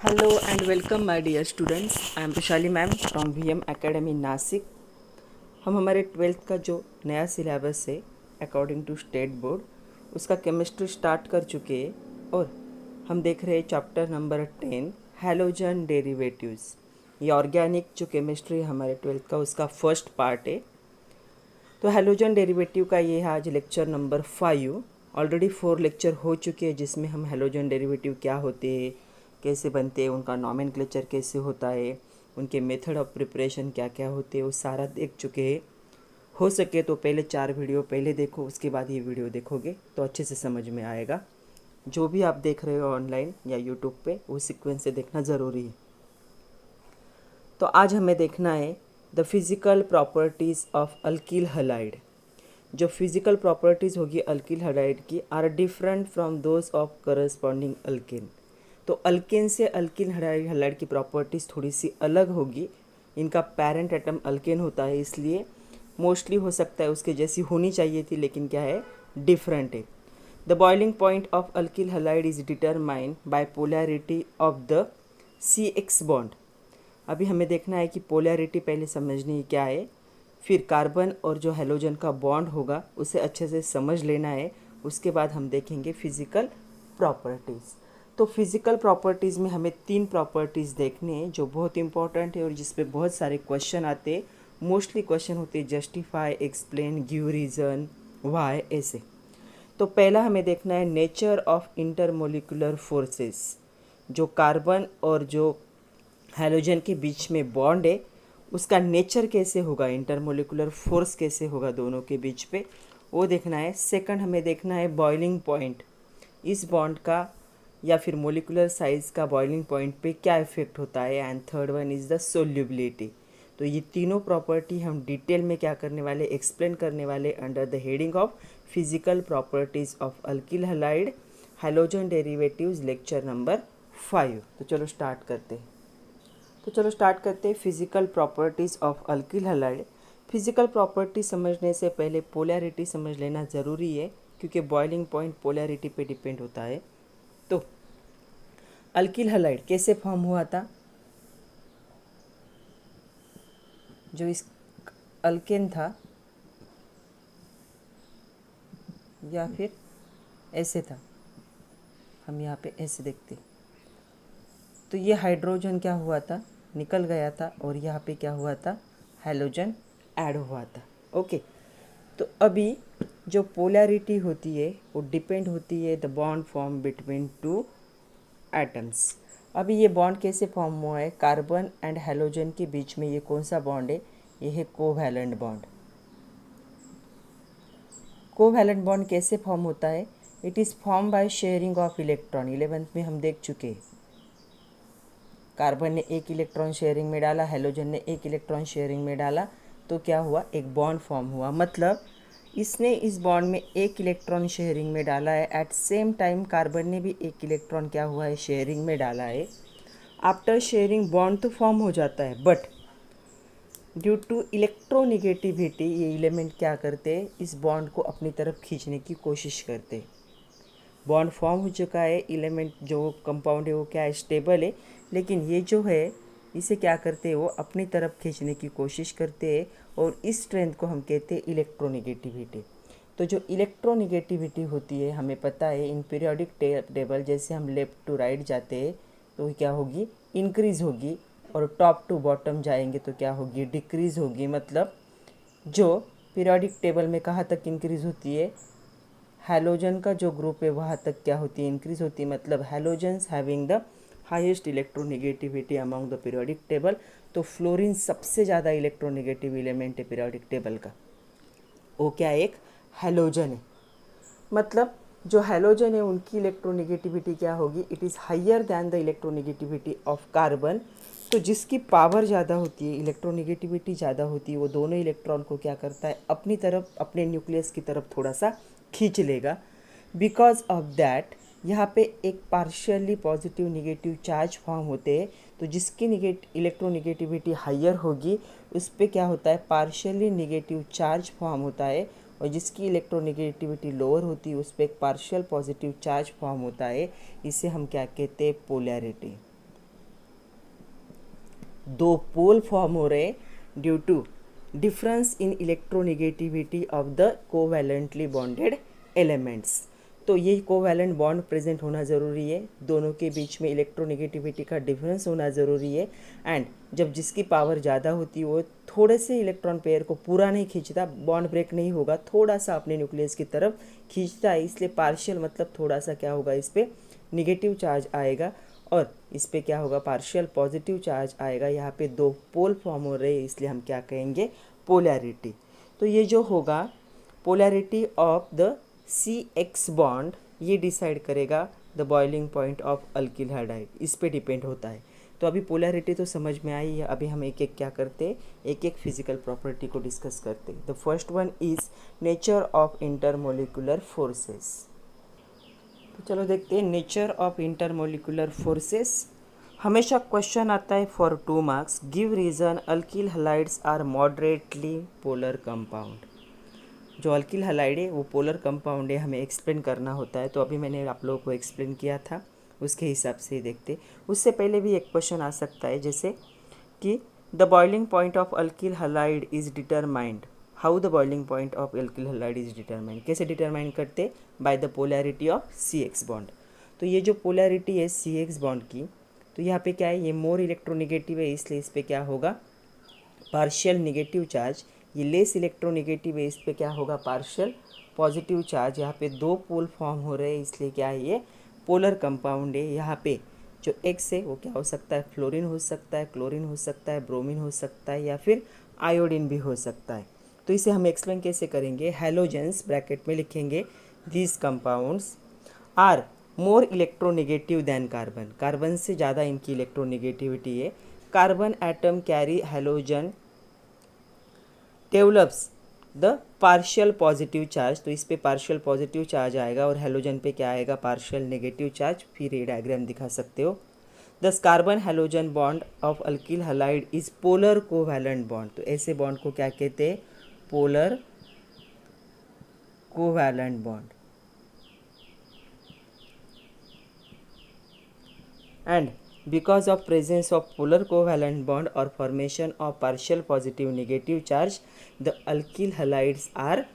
Hello and welcome my dear students. I am Rushali ma'am from VM Academy Nashik. हम हमारे 12th का जो नया सिलेबस है अकॉर्डिंग टू स्टेट बोर्ड उसका केमिस्ट्री स्टार्ट कर चुके हैं और हम देख रहे हैं चैप्टर नंबर 10 हैलोजन डेरिवेटिव्स। ये ऑर्गेनिक जो केमिस्ट्री हमारे 12th का उसका फर्स्ट पार्ट है। तो हैलोजन डेरिवेटिव का ये है आज लेक्चर नंबर 5। ऑलरेडी 4 लेक्चर हो चुके हैं जिसमें हम हैलोजन डेरिवेटिव क्या होते हैं, कैसे बनते हैं, उनका नॉमेनक्लेचर कैसे होता है, उनके मेथड ऑफ प्रिपरेशन क्या क्या होते हैं, वो सारा देख चुके हैं। हो सके तो पहले 4 वीडियो पहले देखो, उसके बाद ये वीडियो देखोगे तो अच्छे से समझ में आएगा। जो भी आप देख रहे हो ऑनलाइन या यूट्यूब पे वो सीक्वेंस से देखना ज़रूरी है। तो आज हमें देखना है the physical properties of alkyl halide. जो फिज़िकल प्रॉपर्टीज़ होगी अल्किल हैलाइड की are different from those of corresponding alkane. तो अल्केन से अल्किल हैलाइड की प्रॉपर्टीज़ थोड़ी सी अलग होगी। इनका पेरेंट एटम अल्केन होता है, इसलिए मोस्टली हो सकता है उसके जैसी होनी चाहिए थी, लेकिन क्या है, डिफरेंट है। The boiling point of alkyl halide is determined by polarity of the CX bond. अभी हमें देखना है कि पोलैरिटी पहले समझनी है क्या है, फिर कार्बन और जो हैलोजन का बॉन्ड होगा उसे अच्छे से समझ लेना है। उसके बाद हम देखेंगे फिज़िकल प्रॉपर्टीज़। तो फिज़िकल प्रॉपर्टीज़ में हमें 3 प्रॉपर्टीज़ देखने हैं जो बहुत इंपॉर्टेंट है और जिस पे बहुत सारे क्वेश्चन आते हैं। मोस्टली क्वेश्चन होते हैं justify, explain, give reason, why, ऐसे। तो पहला हमें देखना है नेचर ऑफ इंटरमोलिकुलर फोर्सेस। जो कार्बन और जो हैलोजन के बीच में बॉन्ड है उसका नेचर कैसे होगा, इंटरमोलिकुलर फोर्स कैसे होगा दोनों के बीच पे, वो देखना है। सेकंड हमें देखना है बॉइलिंग पॉइंट, इस बॉन्ड का या फिर मोलिकुलर साइज का बॉइलिंग पॉइंट पे क्या इफेक्ट होता है। And third one is the solubility. तो ये तीनों प्रॉपर्टी हम डिटेल में क्या करने वाले, एक्सप्लेन करने वाले under the heading of physical properties of alkyl halide halogen derivatives lecture number 5। तो चलो स्टार्ट करते हैं physical properties of alkyl halide. Physical property समझने से पहले पोलैरिटी समझ लेना ज़रूरी है, क्योंकि बॉइलिंग पॉइंट पोलैरिटी पे डिपेंड होता है। तो अल्किल हैलाइड कैसे फॉर्म हुआ था, जो इस अल्केन था या फिर ऐसे था, हम यहाँ पे ऐसे देखते। तो ये हाइड्रोजन क्या हुआ था, निकल गया था, और यहाँ पे क्या हुआ था, हैलोजन ऐड हुआ था। ओके, तो अभी जो पोलैरिटी होती है वो डिपेंड होती है the bond form between 2 atoms. अभी ये बॉन्ड कैसे फॉर्म हुआ है, कार्बन एंड हैलोजन के बीच में ये कौन सा बॉन्ड है, ये है कोवैलेंट बॉन्ड। कोवैलेंट बॉन्ड कैसे फॉर्म होता है, it is form by sharing of electron. 11th में हम देख चुके हैं, कार्बन ने 1 इलेक्ट्रॉन शेयरिंग में डाला, हैलोजन ने 1 इलेक्ट्रॉन शेयरिंग में डाला, तो क्या हुआ, एक बॉन्ड फॉर्म हुआ। मतलब इसने इस बॉन्ड में 1 इलेक्ट्रॉन शेयरिंग में डाला है, एट सेम टाइम कार्बन ने भी 1 इलेक्ट्रॉन क्या हुआ है, शेयरिंग में डाला है। आफ्टर शेयरिंग बॉन्ड तो फॉर्म हो जाता है, बट ड्यू टू इलेक्ट्रोनिगेटिविटी ये एलिमेंट क्या करते हैं, इस बॉन्ड को अपनी तरफ खींचने की कोशिश करते हैं। बॉन्ड फॉर्म हो चुका है, एलिमेंट जो कंपाउंड है वो क्या है, स्टेबल है, लेकिन ये जो है इसे क्या करते हैं, वो अपनी तरफ खींचने की कोशिश करते हैं, और इस स्ट्रेंथ को हम कहते हैं इलेक्ट्रोनिगेटिविटी। तो जो इलेक्ट्रोनिगेटिविटी होती है हमें पता है इन पीरियोडिक टेबल, जैसे हम लेफ्ट टू राइट जाते हैं तो क्या होगी, इंक्रीज़ होगी, और टॉप टू बॉटम जाएंगे तो क्या होगी, डिक्रीज़ होगी। मतलब जो पीरियोडिक टेबल में कहाँ तक इंक्रीज़ होती है, हैलोजन का जो ग्रुप है वहाँ तक क्या होती है, इंक्रीज होती है। मतलब halogens having the highest electronegativity among the periodic table. तो फ्लोरीन सबसे ज़्यादा इलेक्ट्रोनिगेटिव एलिमेंट है पीरियोडिक टेबल का, वो क्या एक हैलोजन है। मतलब जो हैलोजन है उनकी इलेक्ट्रोनिगेटिविटी क्या होगी, it is higher than the electronegativity of carbon. तो जिसकी पावर ज़्यादा होती है, इलेक्ट्रोनिगेटिविटी ज़्यादा होती है, वो दोनों इलेक्ट्रॉन को क्या करता है, अपनी तरफ, अपने न्यूक्लियस की तरफ थोड़ा सा खींच लेगा। बिकॉज ऑफ दैट यहाँ पे एक partially positive negative charge form होते हैं। तो जिसकी इलेक्ट्रोनिगेटिविटी हायर होगी उस पर क्या होता है, पार्शियली निगेटिव चार्ज फॉर्म होता है, और जिसकी इलेक्ट्रोनिगेटिविटी लोअर होती है उस पर एक पार्शियल पॉजिटिव चार्ज फॉर्म होता है। इसे हम क्या कहते हैं, पोलैरिटी। दो पोल फॉर्म हो रहे due to difference in electronegativity of the covalently bonded elements. तो ये कोवैलेंट बॉन्ड प्रेजेंट होना ज़रूरी है, दोनों के बीच में इलेक्ट्रोनेगेटिविटी का डिफरेंस होना ज़रूरी है। एंड जब जिसकी पावर ज़्यादा होती है वो थोड़े से इलेक्ट्रॉन पेयर को पूरा नहीं खींचता, बॉन्ड ब्रेक नहीं होगा, थोड़ा सा अपने न्यूक्लियस की तरफ खींचता है, इसलिए पार्शियल मतलब थोड़ा सा क्या होगा, इस पर निगेटिव चार्ज आएगा और इस पर क्या होगा, पार्शियल पॉजिटिव चार्ज आएगा। यहाँ पे दो पोल फॉर्म हो रहे हैं, इसलिए हम क्या कहेंगे, पोलैरिटी। तो ये जो होगा polarity of the CX bond, ये डिसाइड करेगा the boiling point of alkyl hydride, इस पे डिपेंड होता है। तो अभी पोलैरिटी तो समझ में आई है, अभी हम एक एक क्या करते हैं, एक एक फिजिकल प्रॉपर्टी को डिस्कस करते हैं। The first one is nature of intermolecular forces. तो चलो देखते हैं नेचर ऑफ इंटरमोलिकुलर फोर्सेस। हमेशा क्वेश्चन आता है for 2 marks, give reason alkyl halides are moderately polar compound. जो अल्किल हलाइड है वो पोलर कंपाउंड है, हमें एक्सप्लेन करना होता है। तो अभी मैंने आप लोगों को एक्सप्लेन किया था, उसके हिसाब से ही देखते। उससे पहले भी एक क्वेश्चन आ सकता है, जैसे कि the boiling point of alkyl halide is determined. How the boiling point of alkyl halide is determined, कैसे डिटरमाइन करते, by the polarity of CX bond. तो ये जो पोलैरिटी है CX बॉन्ड की, तो यहाँ पे क्या है, ये मोर इलेक्ट्रोनेगेटिव है, इसलिए इस पर क्या होगा, पार्शियल निगेटिव चार्ज। ये लेस इलेक्ट्रोनेगेटिव है, इस पर क्या होगा, पार्शियल पॉजिटिव चार्ज। यहाँ पे दो पोल फॉर्म हो रहे हैं, इसलिए क्या है, ये पोलर कंपाउंड है। यहाँ पे जो X है वो क्या हो सकता है, फ्लोरीन हो सकता है, क्लोरीन हो सकता है, ब्रोमीन हो सकता है, या फिर आयोडीन भी हो सकता है। तो इसे हम एक्सप्लेन कैसे करेंगे, हैलोजेंस ब्रैकेट में लिखेंगे, these compounds are more electronegative than carbon. Carbon से ज़्यादा इनकी इलेक्ट्रोनेगेटिविटी है। Carbon atom carry halogen develops the partial positive charge. तो इस पे पार्शियल पॉजिटिव चार्ज आएगा और हैलोजन पे क्या आएगा, पार्शियल नेगेटिव चार्ज। फिर ये डायग्राम दिखा सकते हो। दस carbon halogen bond of alkyl halide is polar covalent bond. तो ऐसे बॉन्ड को क्या कहते हैं, polar covalent bond. And because of presence of polar covalent bond or formation of partial positive negative charge, the alkyl halides are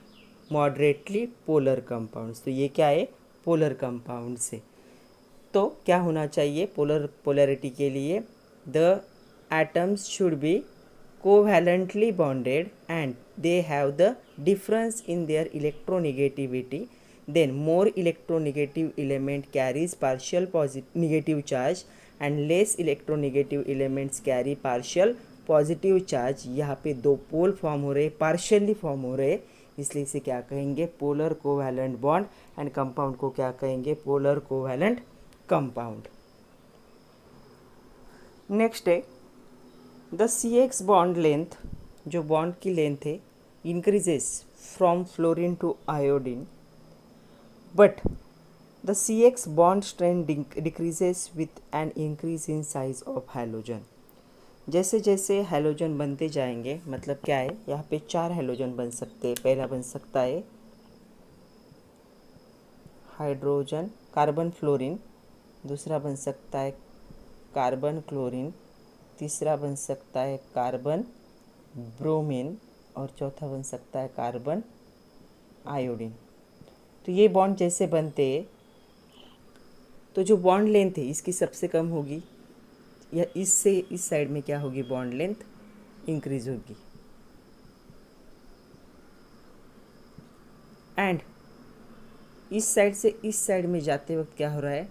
moderately polar compounds। तो ये क्या है, पोलर कंपाउंड से। तो क्या होना चाहिए पोलैरिटी के लिए, the atoms should be covalently bonded and they have the difference in their electronegativity. Then more electronegative element carries partial negative charge and less electronegative elements carry partial positive charge. यहाँ पे दो पोल form हो रहे, partially form हो रहे, इसलिए इसे क्या कहेंगे, polar covalent bond. And compound को क्या कहेंगे, पोलर कोवैलेंट कंपाउंड। नेक्स्ट है द CX बॉन्ड लेंथ, जो बॉन्ड की लेंथ है, increases from fluorine to iodine, but the CX bond strength decreases with an increase in size of halogen. जैसे जैसे halogen बनते जाएंगे, मतलब क्या है, यहाँ पे 4 हैलोजन बन सकते हैं। पहला बन सकता है हाइड्रोजन कार्बन फ्लोरीन, दूसरा बन सकता है कार्बन क्लोरीन, तीसरा बन सकता है कार्बन ब्रोमीन, और चौथा बन सकता है कार्बन आयोडीन। तो ये बॉन्ड जैसे बनते हैं, तो जो बॉन्ड लेंथ है इसकी सबसे कम होगी, या इससे इस साइड में क्या होगी, बॉन्ड लेंथ इंक्रीज होगी। एंड इस साइड से इस साइड में जाते वक्त क्या हो रहा है,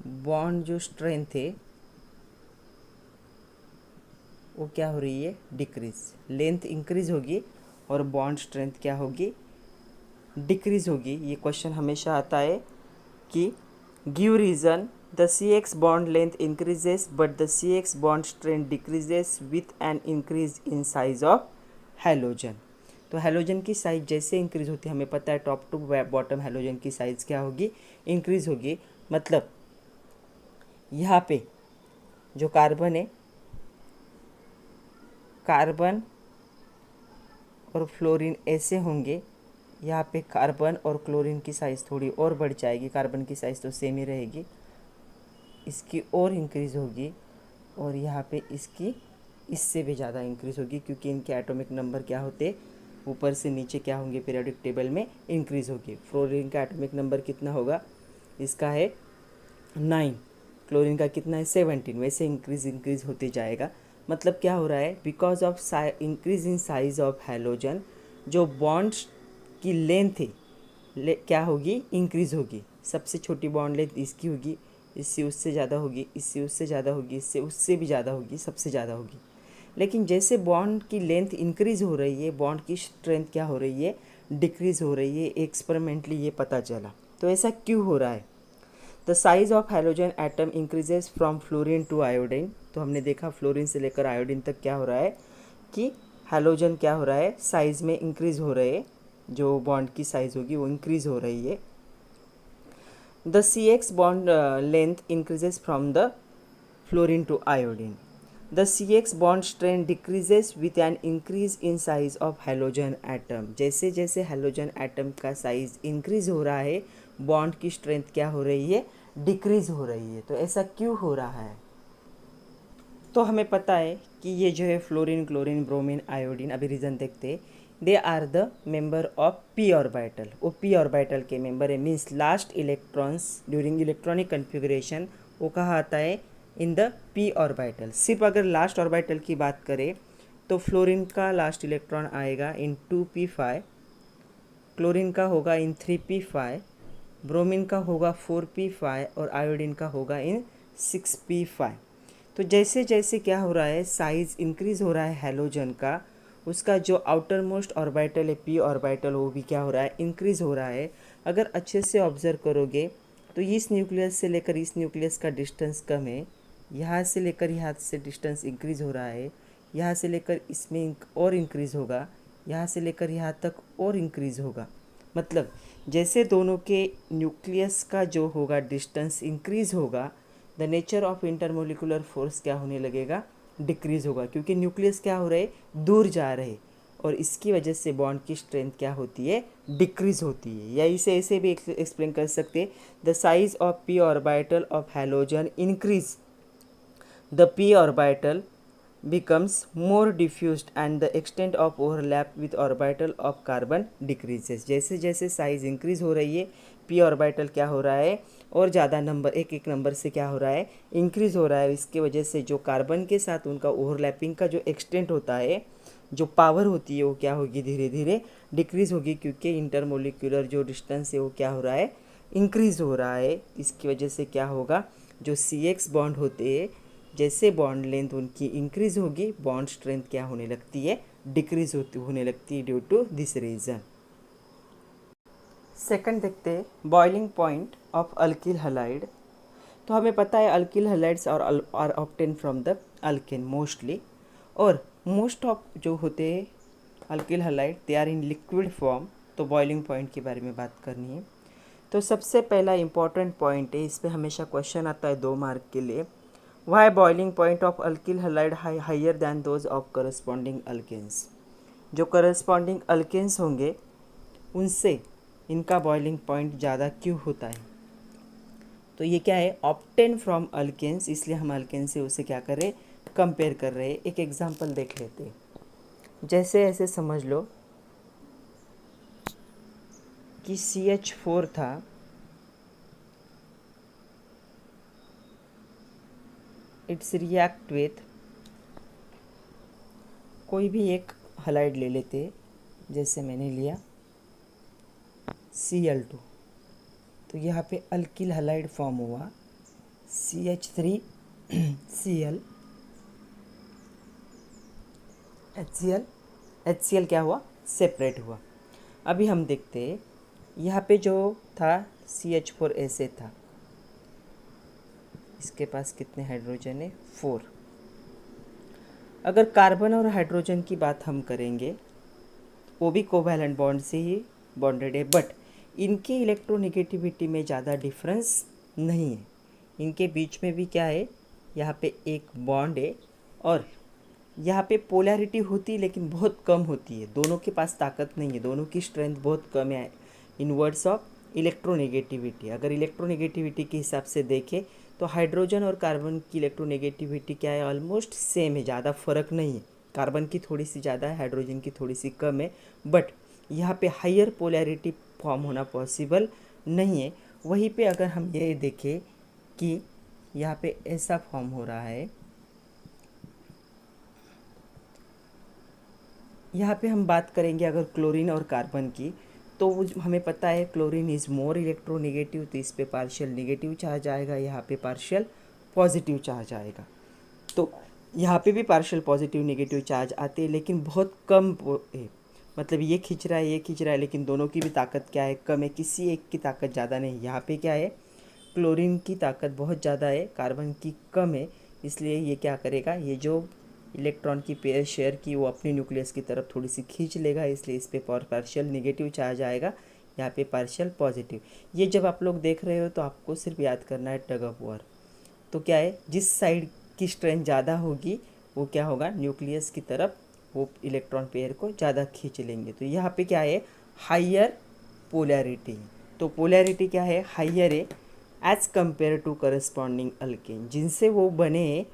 बॉन्ड जो स्ट्रेंथ है वो क्या हो रही है, डिक्रीज। लेंथ इंक्रीज होगी और बॉन्ड स्ट्रेंथ क्या होगी, डिक्रीज होगी। ये क्वेश्चन हमेशा आता है कि give reason the CX bond length increases but the CX bond strength decreases with an increase in size of halogen. तो हैलोजन की साइज जैसे इंक्रीज होती है, हमें पता है टॉप टू बॉटम हैलोजन की साइज क्या होगी, इंक्रीज होगी। मतलब यहाँ पे जो कार्बन है, कार्बन और फ्लोरीन ऐसे होंगे, यहाँ पे कार्बन और क्लोरीन की साइज़ थोड़ी और बढ़ जाएगी, कार्बन की साइज़ तो सेम ही रहेगी, इसकी और इंक्रीज़ होगी। और यहाँ पे इसकी इससे भी ज़्यादा इंक्रीज़ होगी, क्योंकि इनके एटॉमिक नंबर क्या होते, ऊपर से नीचे क्या होंगे, पीरियोडिक टेबल में इंक्रीज़ होगी। फ्लोरीन का एटॉमिक नंबर कितना होगा, इसका है 9, क्लोरीन का कितना है 17, वैसे इंक्रीज़ होते जाएगा। मतलब क्या हो रहा है, because of increase in size of halogen, जो बॉन्ड्स की लेंथ है क्या होगी, इंक्रीज़ होगी। सबसे छोटी बॉन्ड लेंथ इसकी होगी, इससे उससे ज़्यादा होगी, इससे उससे ज़्यादा होगी, इससे उससे भी ज़्यादा होगी, सबसे ज़्यादा होगी। लेकिन जैसे बॉन्ड की लेंथ इंक्रीज़ हो रही है, बॉन्ड की स्ट्रेंथ क्या हो रही है, डिक्रीज़ हो रही है। एक्सपेरिमेंटली ये पता चला। तो ऐसा क्यों हो रहा है। The size of halogen atom increases from fluorine to iodine. तो हमने देखा फ्लोरीन से लेकर आयोडीन तक क्या हो रहा है कि हैलोजन क्या हो रहा है, साइज़ में इंक्रीज़ हो रहे हैं, जो बॉन्ड की साइज़ होगी वो इंक्रीज़ हो रही है। The CX bond length increases from the fluorine to iodine. The CX bond strength decreases with an increase in size of halogen atom. जैसे जैसे halogen atom का साइज इंक्रीज हो रहा है, बॉन्ड की स्ट्रेंथ क्या हो रही है, डिक्रीज हो रही है। तो ऐसा क्यों हो रहा है। तो हमें पता है कि ये जो है फ्लोरीन, क्लोरीन, ब्रोमीन, आयोडीन, अभी रीज़न देखते हैं। They are the member of p orbital. वो पी ऑर्बिटल के मेंबर है, means last electrons during electronic configuration वो कहाँ आता है, इन द पी ऑर्बिटल। सिर्फ अगर लास्ट ऑर्बिटल की बात करें तो फ्लोरीन का लास्ट इलेक्ट्रॉन आएगा इन 2p5, क्लोरीन का होगा इन 3p5, ब्रोमीन का होगा 4p5 और आयोडीन का होगा इन 6p5। तो जैसे जैसे क्या हो रहा है, साइज़ इंक्रीज़ हो रहा है हैलोजन का, उसका जो आउटर मोस्ट ऑर्बिटल है पी ऑर्बिटल, वो भी क्या हो रहा है, इंक्रीज़ हो रहा है। अगर अच्छे से ऑब्ज़र्व करोगे तो इस न्यूक्लियस से लेकर इस न्यूक्लियस का डिस्टेंस कम है, यहाँ से लेकर यहाँ से डिस्टेंस इंक्रीज़ हो रहा है, यहाँ से लेकर इसमें और इंक्रीज़ होगा, यहाँ से लेकर यहाँ तक और इंक्रीज़ होगा। मतलब जैसे दोनों के न्यूक्लियस का जो होगा डिस्टेंस इंक्रीज़ होगा, the nature of intermolecular force क्या होने लगेगा, डिक्रीज़ होगा, क्योंकि न्यूक्लियस क्या हो रहे, दूर जा रहे, और इसकी वजह से बॉन्ड की स्ट्रेंथ क्या होती है, डिक्रीज़ होती है। या इसे ऐसे भी एक्सप्लेन कर सकते हैं, the size of p orbital of halogen increase, the P orbital becomes more diffused and the extent of overlap with orbital of carbon decreases। जैसे जैसे साइज इंक्रीज हो रही है, पी ऑर्बिटल क्या हो रहा है, और ज़्यादा नंबर, एक एक नंबर से क्या हो रहा है, इंक्रीज हो रहा है। इसके वजह से जो कार्बन के साथ उनका ओवरलैपिंग का जो एक्सटेंट होता है, जो पावर होती है, वो क्या होगी, धीरे धीरे डिक्रीज़ होगी, क्योंकि इंटरमोलिकुलर जो डिस्टेंस है वो क्या हो रहा है, इंक्रीज़ हो रहा है। इसकी वजह से क्या होगा, जो CX बॉन्ड होते हैं, जैसे बॉन्ड लेंथ उनकी इंक्रीज होगी, बॉन्ड स्ट्रेंथ क्या होने लगती है, डिक्रीज होने लगती है, due to this reason. Second देखते हैं, boiling point of alkyl halide. तो हमें पता है alkyl halides are obtain from the alkane mostly, और मोस्ट ऑफ जो होते हैं alkyl halide they are in liquid form. तो बॉइलिंग पॉइंट के बारे में बात करनी है। तो सबसे पहला इंपॉर्टेंट पॉइंट है, इस पर हमेशा क्वेश्चन आता है 2 मार्क के लिए, Why boiling point of alkyl halide higher than those of corresponding alkanes। जो corresponding alkanes होंगे उनसे इनका बॉइलिंग पॉइंट ज़्यादा क्यों होता है। तो ये क्या है, ऑब्टेन फ्रॉम अल्केन्स, इसलिए हम अल्केन से उसे क्या कर रहे, कंपेयर कर रहे हैं। एक एग्जांपल देख लेते हैं। जैसे ऐसे समझ लो कि CH4 था, इट्स रिएक्ट विथ कोई भी एक हलाइड ले लेते, जैसे मैंने लिया Cl2। तो यहाँ पे अल्किल हलाइड फॉर्म हुआ, CH3Cl, HCl क्या हुआ, सेपरेट हुआ। अभी हम देखते हैं, यहाँ पे जो था CH4 ऐसे था, इसके पास कितने हाइड्रोजन है, 4। अगर कार्बन और हाइड्रोजन की बात हम करेंगे, वो भी कोवैलेंट बॉन्ड से ही बॉन्डेड है, बट इनके इलेक्ट्रोनेगेटिविटी में ज़्यादा डिफरेंस नहीं है। इनके बीच में भी क्या है, यहाँ पे एक बॉन्ड है, और यहाँ पे पोलैरिटी होती है लेकिन बहुत कम होती है। दोनों के पास ताकत नहीं है, दोनों की स्ट्रेंथ बहुत कम है इन वर्ड्स ऑफ इलेक्ट्रोनेगेटिविटी। अगर इलेक्ट्रोनेगेटिविटी के हिसाब से देखें तो हाइड्रोजन और कार्बन की इलेक्ट्रोनेगेटिविटी क्या है, ऑलमोस्ट सेम है, ज़्यादा फर्क नहीं है। कार्बन की थोड़ी सी ज़्यादा है, हाइड्रोजन की थोड़ी सी कम है, बट यहाँ पे हायर पोलैरिटी फॉर्म होना पॉसिबल नहीं है। वहीं पे अगर हम ये देखें कि यहाँ पे ऐसा फॉर्म हो रहा है, यहाँ पे हम बात करेंगे अगर क्लोरीन और कार्बन की, तो वो हमें पता है क्लोरीन इज़ मोर इलेक्ट्रोनेगेटिव, तो इस पे पार्शियल नेगेटिव चार्ज आएगा, यहाँ पे पार्शियल पॉजिटिव चार्ज आएगा। तो यहाँ पे भी पार्शियल पॉजिटिव नेगेटिव चार्ज आते हैं, लेकिन बहुत कम है। मतलब ये खींच रहा है, ये खींच रहा है, लेकिन दोनों की भी ताकत क्या है, कम है, किसी एक की ताकत ज़्यादा नहीं। यहाँ पे क्या है, क्लोरीन की ताकत बहुत ज़्यादा है, कार्बन की कम है, इसलिए ये क्या करेगा, ये जो इलेक्ट्रॉन की पेयर शेयर की वो अपने न्यूक्लियस की तरफ थोड़ी सी खींच लेगा, इसलिए इस पर पार्शियल नेगेटिव चार्ज आएगा, यहाँ पे पार्शियल पॉजिटिव। ये जब आप लोग देख रहे हो तो आपको सिर्फ याद करना है टग ऑफ वॉर। तो क्या है, जिस साइड की स्ट्रेंथ ज़्यादा होगी वो क्या होगा, न्यूक्लियस की तरफ वो इलेक्ट्रॉन पेयर को ज़्यादा खींच लेंगे। तो यहाँ पे क्या है, हायर पोलैरिटी। तो पोलैरिटी क्या है, हायर है as compare to corresponding alkane, जिनसे वो बने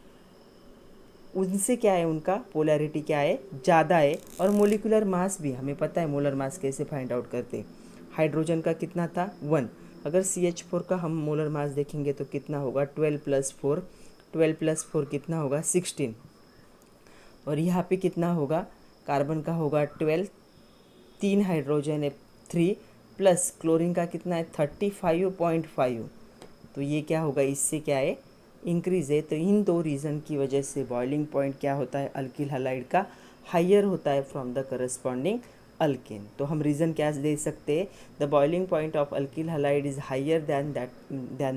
उनसे क्या है, उनका पोलैरिटी क्या है, ज़्यादा है। और मोलिकुलर मास भी हमें पता है, मोलर मास कैसे फाइंड आउट करते हैं। हाइड्रोजन का कितना था, 1। अगर CH4 का हम मोलर मास देखेंगे तो कितना होगा, 12 + 4, 12 + 4 कितना होगा, 16। और यहाँ पे कितना होगा, कार्बन का होगा 12, 3 हाइड्रोजन है 3, प्लस क्लोरीन का कितना है 35.5। तो ये क्या होगा, इससे क्या है, इंक्रीज है। तो इन दो रीज़न की वजह से बॉइलिंग पॉइंट क्या होता है, अल्किल हैलाइड का हायर होता है फ्रॉम द करस्पॉन्डिंग अल्केन। तो हम रीज़न क्या दे सकते हैं, the boiling point of alkyl halide is higher than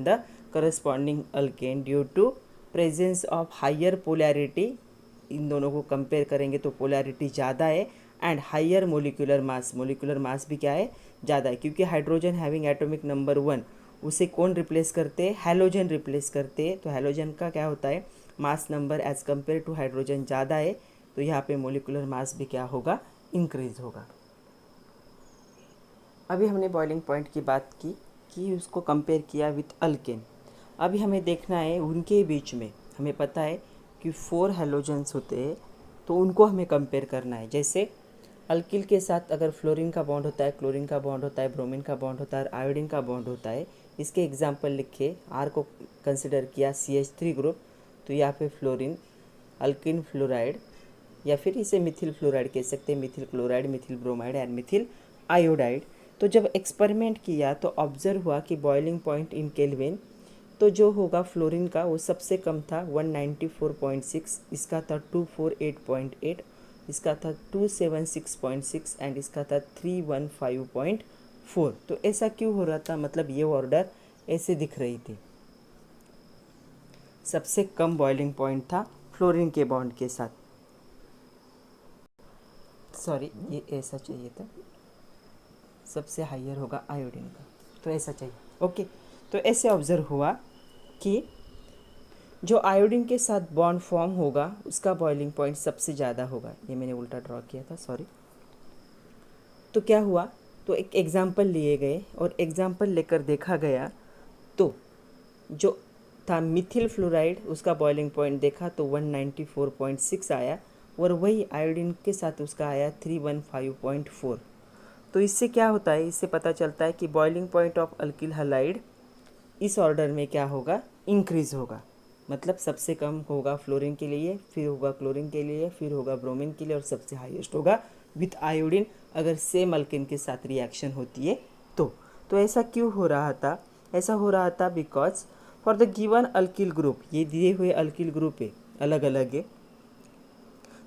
the corresponding alkane due to presence of higher polarity. इन दोनों को कंपेयर करेंगे तो पोलैरिटी ज़्यादा है, and higher molecular mass, molecular mass भी क्या है, ज़्यादा है, क्योंकि हाइड्रोजन हैविंग एटॉमिक नंबर 1 उसे कौन रिप्लेस करते हैं, हैलोजन रिप्लेस करते हैं। तो हैलोजन का क्या होता है, mass number as compare to hydrogen ज़्यादा है, तो यहाँ पे मोलिकुलर मास भी क्या होगा, इंक्रीज होगा। अभी हमने बॉइलिंग पॉइंट की बात की कि उसको कंपेयर किया विथ अल्केन। अभी हमें देखना है उनके बीच में, हमें पता है कि 4 हैलोजन्स होते हैं, तो उनको हमें कंपेयर करना है। जैसे अल्किल के साथ अगर फ्लोरीन का बॉन्ड होता है, क्लोरीन का बॉन्ड होता है, ब्रोमीन का बॉन्ड होता है, आयोडीन का बॉन्ड होता है। इसके एग्जाम्पल लिखे, आर को कंसिडर किया CH3 ग्रुप, तो यहाँ पे फ्लोरीन, अल्किन फ्लोराइड, या फिर इसे मिथिल फ्लोराइड कह सकते हैं, Mithil chloride, Mithil bromide and Mithil iodide. तो जब एक्सपेरिमेंट किया तो ऑब्जर्व हुआ कि बॉइलिंग पॉइंट इन केल्विन, तो जो होगा फ्लोरीन का वो सबसे कम था 194.6, इसका था 248.8, इसका था 276.6 एंड इसका था 315.4। तो ऐसा क्यों हो रहा था, मतलब ये ऑर्डर ऐसे दिख रही थी। सबसे कम बॉइलिंग पॉइंट था फ्लोरीन के बॉन्ड के साथ, सॉरी ये ऐसा चाहिए था, सबसे हायर होगा आयोडीन का, तो ऐसा चाहिए, ओके। तो ऐसे ऑब्जर्व हुआ कि जो आयोडीन के साथ बॉन्ड फॉर्म होगा उसका बॉइलिंग पॉइंट सबसे ज़्यादा होगा। ये मैंने उल्टा ड्रॉ किया था, सॉरी। तो क्या हुआ, तो एक एग्ज़ाम्पल लिए गए और एग्ज़ाम्पल लेकर देखा गया, तो जो था मिथिल फ्लोराइड उसका बॉइलिंग पॉइंट देखा तो 194.6 आया, और वही आयोडीन के साथ उसका आया 315.4। तो इससे क्या होता है, इससे पता चलता है कि boiling point of alkyl halide इस ऑर्डर में क्या होगा, इंक्रीज़ होगा। मतलब सबसे कम होगा फ्लोरीन के लिए, फिर होगा क्लोरीन के लिए, फिर होगा ब्रोमीन के लिए, और सबसे हाईएस्ट होगा विथ आयोडीन अगर सेम अल्केन के साथ रिएक्शन होती है तो ऐसा क्यों हो रहा था, ऐसा हो रहा था because for the given alkyl group, ये दिए हुए अल्किल ग्रुप है, अलग अलग है,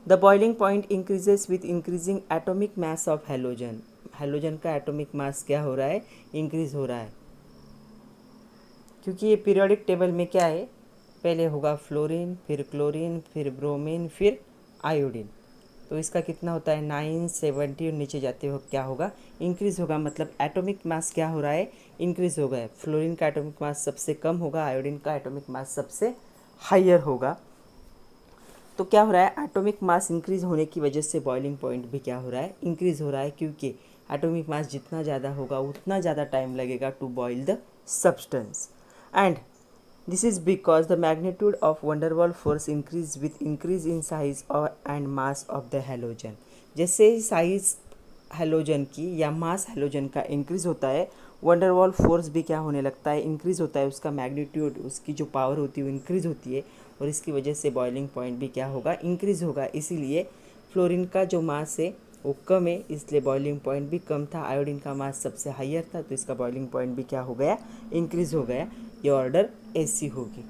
the boiling point increases with increasing atomic mass of halogen. Halogen का एटॉमिक मास क्या हो रहा है, इंक्रीज हो रहा है, क्योंकि ये पीरियोडिक टेबल में क्या है, पहले होगा फ्लोरीन, फिर क्लोरीन, फिर ब्रोमीन, फिर आयोडीन। तो इसका कितना होता है 970, और नीचे जाते हुए क्या होगा, इंक्रीज होगा। मतलब एटॉमिक मास क्या हो रहा है, इंक्रीज हो गया। फ्लोरीन का एटॉमिक मास सबसे कम होगा, आयोडीन का एटॉमिक मास सबसे हायर होगा। तो क्या हो रहा है, एटॉमिक मास इंक्रीज होने की वजह से बॉइलिंग पॉइंट भी क्या हो रहा है, इंक्रीज हो रहा है, क्योंकि एटॉमिक मास जितना ज़्यादा होगा उतना ज़्यादा टाइम लगेगा to boil the substance. And this is because the magnitude of van der Waals force increase with increase in size and mass of the halogen. जैसे ही साइज हैलोजन की या मास हैलोजन का इंक्रीज होता है, वंडरवॉल फोर्स भी क्या होने लगता है, इंक्रीज होता है, उसका मैग्नीट्यूड, उसकी जो पावर होती है वो इंक्रीज होती है, और इसकी वजह से बॉइलिंग पॉइंट भी क्या होगा, इंक्रीज होगा। इसीलिए फ्लोरीन का जो मास है वो कम है, इसलिए बॉइलिंग पॉइंट भी कम था। आयोडीन का मास सबसे हायर था, तो इसका बॉइलिंग पॉइंट भी क्या हो गया, इंक्रीज हो गया। ये ऑर्डर ऐसी होगी।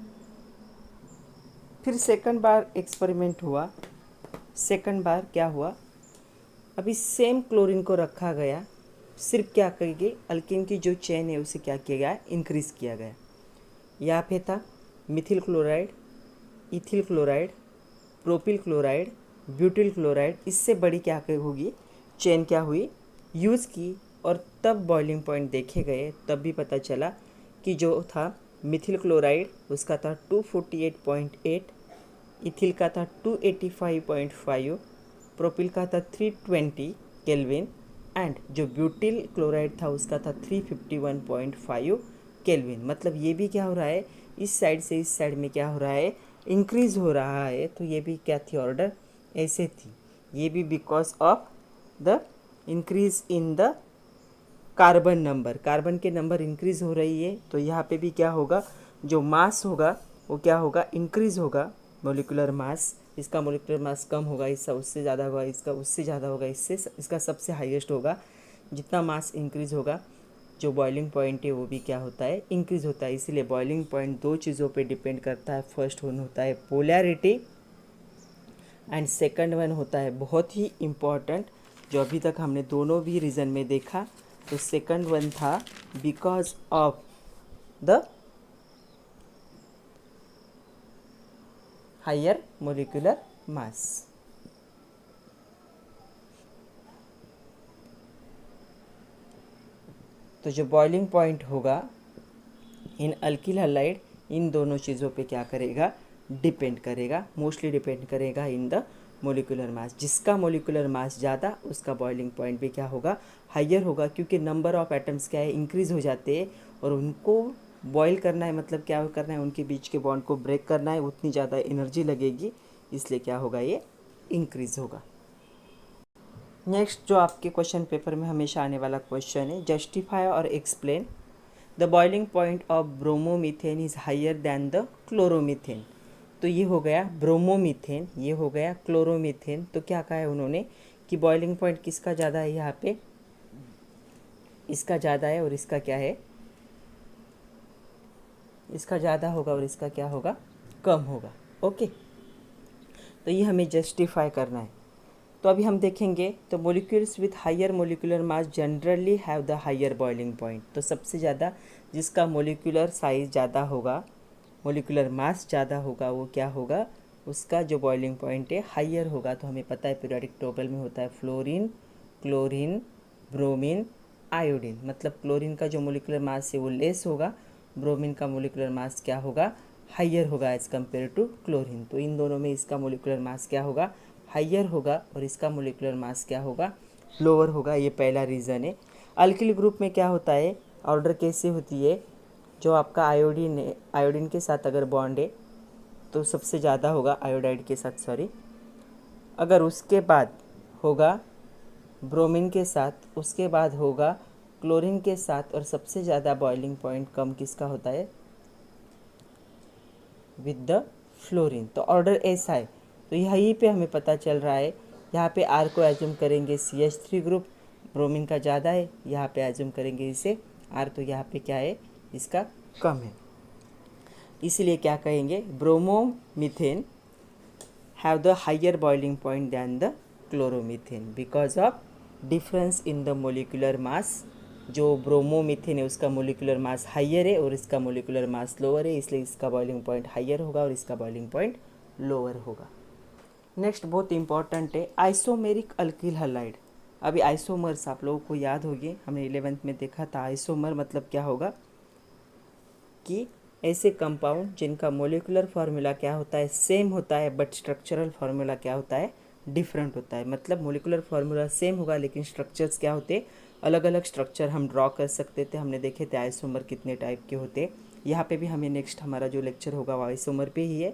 फिर सेकंड बार एक्सपेरिमेंट हुआ। सेकंड बार क्या हुआ, अभी सेम क्लोरीन को रखा गया, सिर्फ क्या करेंगे, अल्कीन की जो चेन है उसे क्या किया गया, इंक्रीज किया गया। यहाँ पे था Mithil chloride, ethyl chloride, propyl chloride, butyl chloride, इससे बड़ी क्या होगी, चेन क्या हुई, यूज़ की, और तब बॉइलिंग पॉइंट देखे गए। तब भी पता चला कि जो था मिथिल क्लोराइड उसका था 248.8, इथिल का था 285.5, प्रोपिल का था 320 केल्विन, एंड जो ब्यूटिल क्लोराइड था उसका था 351.5 केल्विन। मतलब ये भी क्या हो रहा है, इस साइड से इस साइड में क्या हो रहा है, इंक्रीज हो रहा है। तो ये भी क्या थी, ऑर्डर ऐसे थी। ये भी because of the increase in the carbon number, carbon के नंबर इंक्रीज हो रही है, तो यहाँ पे भी क्या होगा, जो मास होगा वो क्या होगा, इंक्रीज होगा, मोलिकुलर मास। इसका मोलिकुलर मास कम होगा, इसका उससे ज़्यादा होगा, इसका उससे ज़्यादा होगा, इससे इसका सबसे हाईएस्ट होगा। जितना मास इंक्रीज होगा, जो बॉइलिंग पॉइंट है वो भी क्या होता है, इंक्रीज होता है। इसीलिए बॉइलिंग पॉइंट दो चीज़ों पे डिपेंड करता है। फर्स्ट वन होता है पोलैरिटी, एंड सेकंड वन होता है बहुत ही इम्पॉर्टेंट, जो अभी तक हमने दोनों भी रीज़न में देखा। तो सेकंड वन था because of the higher molecular mass. तो जो बॉइलिंग पॉइंट होगा इन अल्किल हैलाइड, इन दोनों चीज़ों पे क्या करेगा, डिपेंड करेगा, मोस्टली डिपेंड करेगा इन द मोलिकुलर मास। जिसका मोलिकुलर मास ज़्यादा उसका बॉइलिंग पॉइंट भी क्या होगा, हायर होगा, क्योंकि नंबर ऑफ एटम्स क्या है, इंक्रीज हो जाते हैं, और उनको बॉयल करना है, मतलब क्या करना है, उनके बीच के बॉन्ड को ब्रेक करना है, उतनी ज़्यादा एनर्जी लगेगी, इसलिए क्या होगा, ये इंक्रीज होगा। नेक्स्ट जो आपके क्वेश्चन पेपर में हमेशा आने वाला क्वेश्चन है, जस्टिफाई और explain the boiling point of bromomethane is higher than the chloromethane. तो ये हो गया ब्रोमोमीथेन, ये हो गया क्लोरोमीथेन। तो क्या कहा है उन्होंने कि बॉइलिंग पॉइंट किसका ज़्यादा है, यहाँ पे इसका ज़्यादा है, और इसका क्या है, इसका ज़्यादा होगा, और इसका क्या होगा, कम होगा। ओके, तो ये हमें जस्टिफाई करना है। तो अभी हम देखेंगे, तो molecules with higher molecular mass generally have the higher boiling point. तो सबसे ज़्यादा जिसका मोलिकुलर साइज ज़्यादा होगा, मोलिकुलर मास ज़्यादा होगा, वो क्या होगा, उसका जो बॉइलिंग पॉइंट है हायर होगा। तो हमें पता है पीरियोडिक टेबल में होता है फ्लोरीन, क्लोरीन, ब्रोमीन, आयोडीन। मतलब क्लोरीन का जो मोलिकुलर मास है वो लेस होगा, ब्रोमीन का मोलिकुलर मास क्या होगा, हायर होगा एज़ कम्पेयर टू क्लोरीन। तो इन दोनों में इसका मोलिकुलर मास क्या होगा, हायर होगा, और इसका मोलिकुलर मास क्या होगा, लोअर होगा। ये पहला रीज़न है। अल्किल ग्रुप में क्या होता है, ऑर्डर कैसे होती है, जो आपका आयोडीन है, आयोडीन के साथ अगर बॉन्ड है तो सबसे ज़्यादा होगा आयोडाइड के साथ, सॉरी, अगर उसके बाद होगा ब्रोमीन के साथ, उसके बाद होगा क्लोरीन के साथ, और सबसे ज़्यादा बॉइलिंग पॉइंट कम किसका होता है, विद द फ्लोरीन। तो ऑर्डर ऐसा है। तो यहीं पे हमें पता चल रहा है, यहाँ पे आर को एज्यूम करेंगे CH3 ग्रुप, ब्रोमीन का ज़्यादा है, यहाँ पे एज्यूम करेंगे इसे आर, तो यहाँ पे क्या है, इसका कम है। इसलिए क्या कहेंगे, bromomethane have the higher boiling point than the chloromethane because of difference in the molecular mass. जो ब्रोमोमीथेन है उसका मोलिकुलर मास हायर है, और इसका मोलिकुलर मास लोअर है, इसलिए इसका बॉइलिंग पॉइंट हायर होगा और इसका बॉइलिंग पॉइंट लोअर होगा। नेक्स्ट बहुत इंपॉर्टेंट है, आइसोमेरिक अल्किल हैलाइड। अभी आइसोमर्स आप लोगों को याद होगी, हमने 11th में देखा था। आइसोमर मतलब क्या होगा, कि ऐसे कंपाउंड जिनका मोलिकुलर फार्मूला क्या होता है, सेम होता है, बट स्ट्रक्चरल फार्मूला क्या होता है, डिफरेंट होता है। मतलब मोलिकुलर फार्मूला सेम होगा, लेकिन स्ट्रक्चर्स क्या होते, अलग अलग स्ट्रक्चर हम ड्रॉ कर सकते थे। हमने देखे थे आइसोमर कितने टाइप के होते, यहाँ पे भी हमें नेक्स्ट हमारा जो लेक्चर होगा वो आइसोमर पे ही है।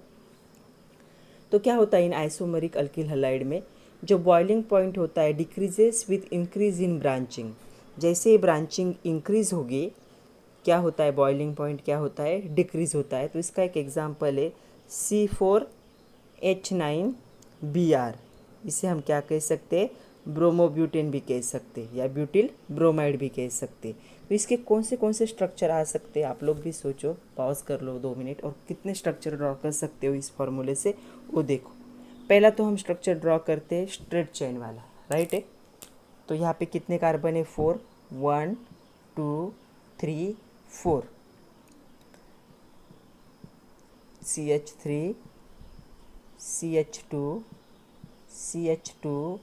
तो क्या होता है इन आइसोमरिक अल्किल हैलाइड में, जो बॉइलिंग पॉइंट होता है decreases with increase in branching. जैसे ब्रांचिंग इंक्रीज होगी क्या होता है, बॉइलिंग पॉइंट क्या होता है, डिक्रीज होता है। तो इसका एक एग्जांपल है C4H9Br। इसे हम क्या कह सकते हैं, ब्रोमोब्यूटेन भी कह सकते हैं या ब्यूटिल ब्रोमाइड भी कह सकते हैं। तो इसके कौन से स्ट्रक्चर आ सकते हैं, आप लोग भी सोचो, पॉज कर लो 2 मिनट, और कितने स्ट्रक्चर ड्रॉ कर सकते हो इस फॉर्मूले से वो देखो। पहला तो हम स्ट्रक्चर ड्रॉ करते हैं स्ट्रेट चेन वाला, राइट है। तो यहाँ पे कितने कार्बन है, 4, 1 2 3 4, CH3 CH2 CH2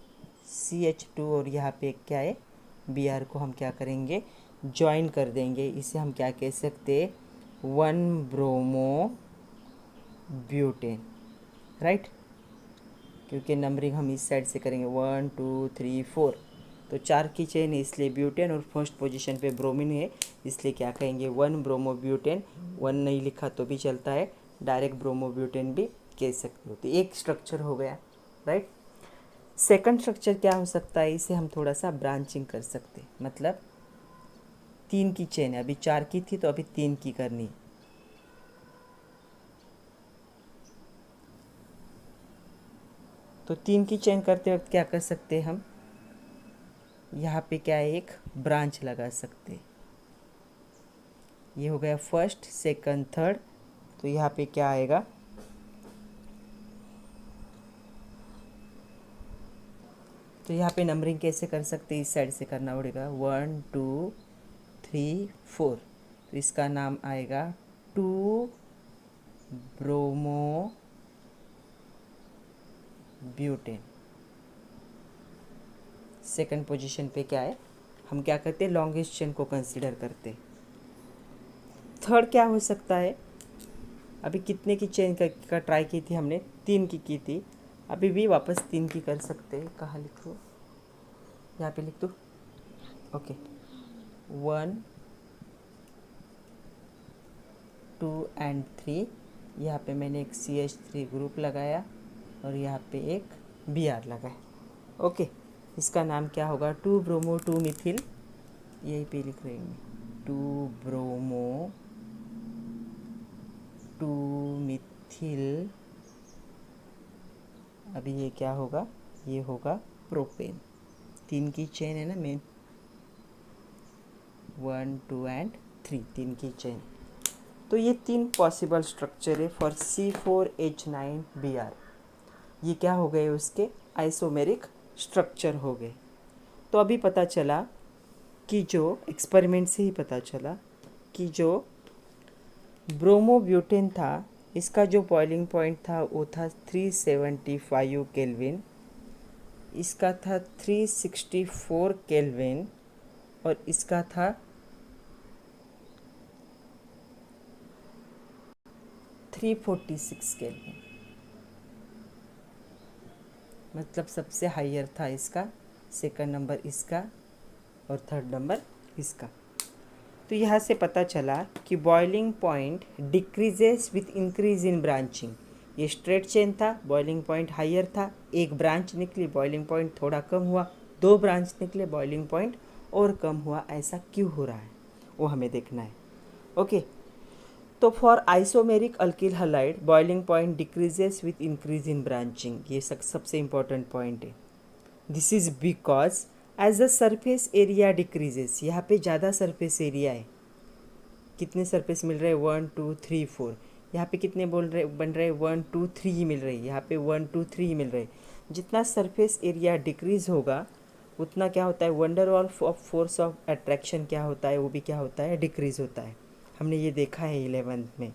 CH2 और यहाँ पे क्या है, Br को हम क्या करेंगे, ज्वाइन कर देंगे। इसे हम क्या कह सकते हैं, 1 ब्रोमो ब्यूटेन, राइट। क्योंकि नंबरिंग हम इस साइड से करेंगे 1 2 3 4, तो 4 की चेन है इसलिए ब्यूटेन, और फर्स्ट पोजीशन पे ब्रोमीन है इसलिए क्या कहेंगे, 1 ब्रोमो ब्यूटेन। 1 नहीं लिखा तो भी चलता है, डायरेक्ट ब्रोमो ब्यूटेन भी कह सकते हो। तो एक स्ट्रक्चर हो गया, राइट। सेकंड स्ट्रक्चर क्या हो सकता है, इसे हम थोड़ा सा ब्रांचिंग कर सकते हैं, मतलब 3 की चेन है, अभी 4 की थी तो अभी 3 की करनी। तो 3 की चेन करते वक्त क्या कर सकते हैं हम, यहाँ पे क्या है, एक ब्रांच लगा सकते हैं। ये हो गया फर्स्ट सेकंड थर्ड, तो यहाँ पे क्या आएगा, तो यहाँ पे नंबरिंग कैसे कर सकते हैं, इस साइड से करना पड़ेगा 1 2 3 4। तो इसका नाम आएगा 2 ब्रोमो ब्यूटेन। सेकंड पोजीशन पे क्या है, हम क्या करते हैं, लॉन्गेस्ट चेन को कंसीडर करते हैं। थर्ड क्या हो सकता है, अभी कितने की चेन का ट्राई की थी हमने, 3 की थी, अभी भी वापस 3 की कर सकते हैं। कहाँ लिख दो, यहाँ पे लिख दो, ओके। 1 2 एंड 3, यहाँ पे मैंने एक CH3 ग्रुप लगाया और यहाँ पे एक Br लगाया, ओके। इसका नाम क्या होगा, 2 ब्रोमो 2 मिथिल, यही पे लिख रहे हैं 2 ब्रोमो 2 मिथिल। अभी ये क्या होगा, ये होगा प्रोपेन। 3 की चेन है ना मेन, 1 2 एंड 3, 3 की चेन। तो ये 3 पॉसिबल स्ट्रक्चर है फॉर C4H9Br। ये क्या हो गए, उसके आइसोमेरिक स्ट्रक्चर हो गए। तो अभी पता चला कि जो एक्सपेरिमेंट से ही पता चला कि जो ब्रोमोब्यूटेन था, इसका जो बॉइलिंग पॉइंट था वो था 375 केल्विन, इसका था 364 केल्विन, और इसका था 346 केल्विन। मतलब सबसे हायर था इसका, सेकंड नंबर इसका, और थर्ड नंबर इसका। तो यहाँ से पता चला कि boiling point decreases with increase in branching. ये स्ट्रेट चेन था, बॉइलिंग पॉइंट हायर था, एक ब्रांच निकली, बॉइलिंग पॉइंट थोड़ा कम हुआ, 2 ब्रांच निकले, बॉइलिंग पॉइंट और कम हुआ। ऐसा क्यों हो रहा है वो हमें देखना है, ओके। तो for isomeric alkyl halide boiling point decreases with increase in branching, ये सबसे इंपॉर्टेंट पॉइंट है। This is because as the surface area decreases, यहाँ पे ज़्यादा सरफेस एरिया है। कितने सरफेस मिल रहे हैं, 1 2 3 4, यहाँ पे कितने बन रहे हैं, 1 2 3 ही मिल रही है, यहाँ पे 1 2 3 ही मिल रहे हैं। जितना सरफेस एरिया डिक्रीज होगा उतना क्या होता है, wonder of force of attraction क्या होता है, वो भी क्या होता है, डिक्रीज होता है। हमने ये देखा है 11th में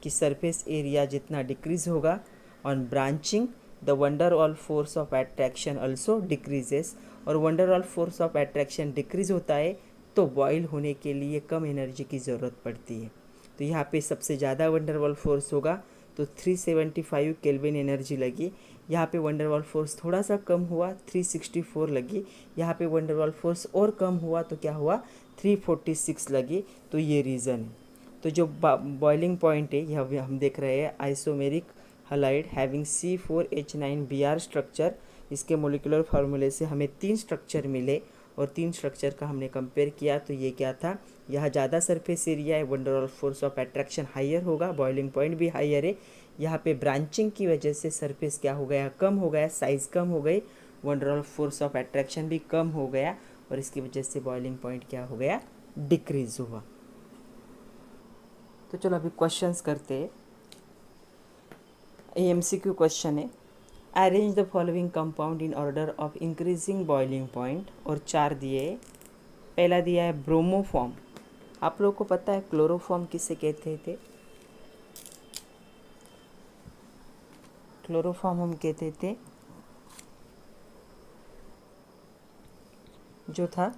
कि सरफेस एरिया जितना डिक्रीज होगा on branching, the van der Waals force of attraction also decreases. और van der Waals force of attraction decrease होता है तो बॉयल होने के लिए कम एनर्जी की ज़रूरत पड़ती है। तो यहाँ पे सबसे ज़्यादा वंडर ऑल फोर्स होगा तो 375 केल्विन एनर्जी लगी। यहाँ पे वंडर ऑल फोर्स थोड़ा सा कम हुआ, 364 लगी। यहाँ पे वंडर ऑल फोर्स और कम हुआ तो क्या हुआ, 346 लगी। तो ये रीज़न है। तो जो बॉइलिंग पॉइंट है यह हम देख रहे हैं isomeric halide having C4H9Br structure. इसके मोलिकुलर फार्मूले से हमें 3 स्ट्रक्चर मिले और 3 स्ट्रक्चर का हमने कंपेयर किया। तो ये क्या था, यह ज़्यादा सरफेस एरिया है, van der Waals force of attraction higher होगा, बॉइलिंग पॉइंट भी हायर है। यहाँ पे ब्रांचिंग की वजह से सरफेस क्या हो गया, कम हो गया, साइज़ कम हो गई, वंडरवॉल फोर्स ऑफ अट्रैक्शन भी कम हो गया और इसकी वजह से बॉइलिंग पॉइंट क्या हो गया, डिक्रीज हुआ। तो चलो अभी क्वेश्चंस करते हैं। MCQ क्वेश्चन है, arrange the following compound in order of increasing boiling point, और 4 दिए। पहला दिया है ब्रोमोफॉर्म। आप लोगों को पता है क्लोरोफॉर्म किसे कहते थे? क्लोरोफॉर्म हम कहते थे जो था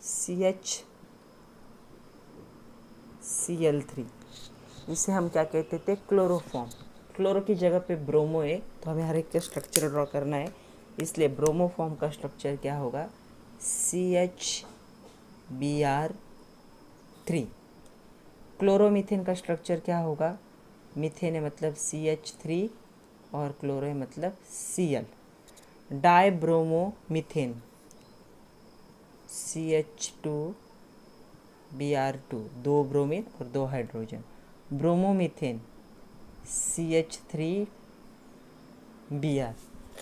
CHCl3, इसे हम क्या कहते थे, क्लोरोफॉर्म। क्लोरो की जगह पे ब्रोमो है तो हमें हर एक का स्ट्रक्चर ड्रॉ करना है, इसलिए ब्रोमोफॉर्म का स्ट्रक्चर क्या होगा, CHBr3। क्लोरोमीथेन का स्ट्रक्चर क्या होगा, मीथेन है मतलब CH3 और क्लोरो है मतलब Cl। डाइब्रोमोमीथेन CH2Br2, 2 ब्रोमीन और 2 हाइड्रोजन। Bromomethane CH3Br।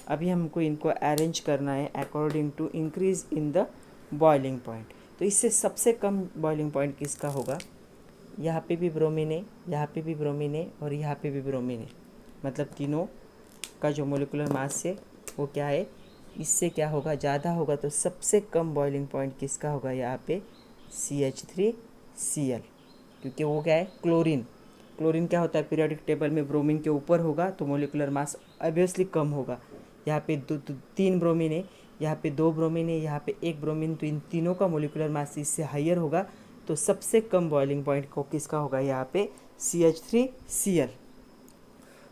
अभी हमको इनको अरेंज करना है according to increase in the boiling point. तो इससे सबसे कम बॉइलिंग पॉइंट किसका होगा, यहाँ पे भी ब्रोमीन है, यहाँ पे भी ब्रोमीन है और यहाँ पे भी ब्रोमीन है, मतलब तीनों का जो मोलिकुलर मास है वो क्या है, इससे क्या होगा, ज़्यादा होगा। तो सबसे कम बॉइलिंग पॉइंट किसका होगा, यहाँ पे CH3Cl, क्योंकि वो क्या है, क्लोरीन। क्लोरीन क्या होता है, पीरियोडिक टेबल में ब्रोमीन के ऊपर होगा तो मोलिकुलर मास ऑब्वियसली कम होगा। यहाँ पे 3 ब्रोमीन है, यहाँ पे 2 ब्रोमीन है, यहाँ पे 1 ब्रोमीन, तो इन तीनों का मोलिकुलर मास इससे हायर होगा। तो सबसे कम बॉइलिंग पॉइंट को किसका होगा, यहाँ पे CH3Cl।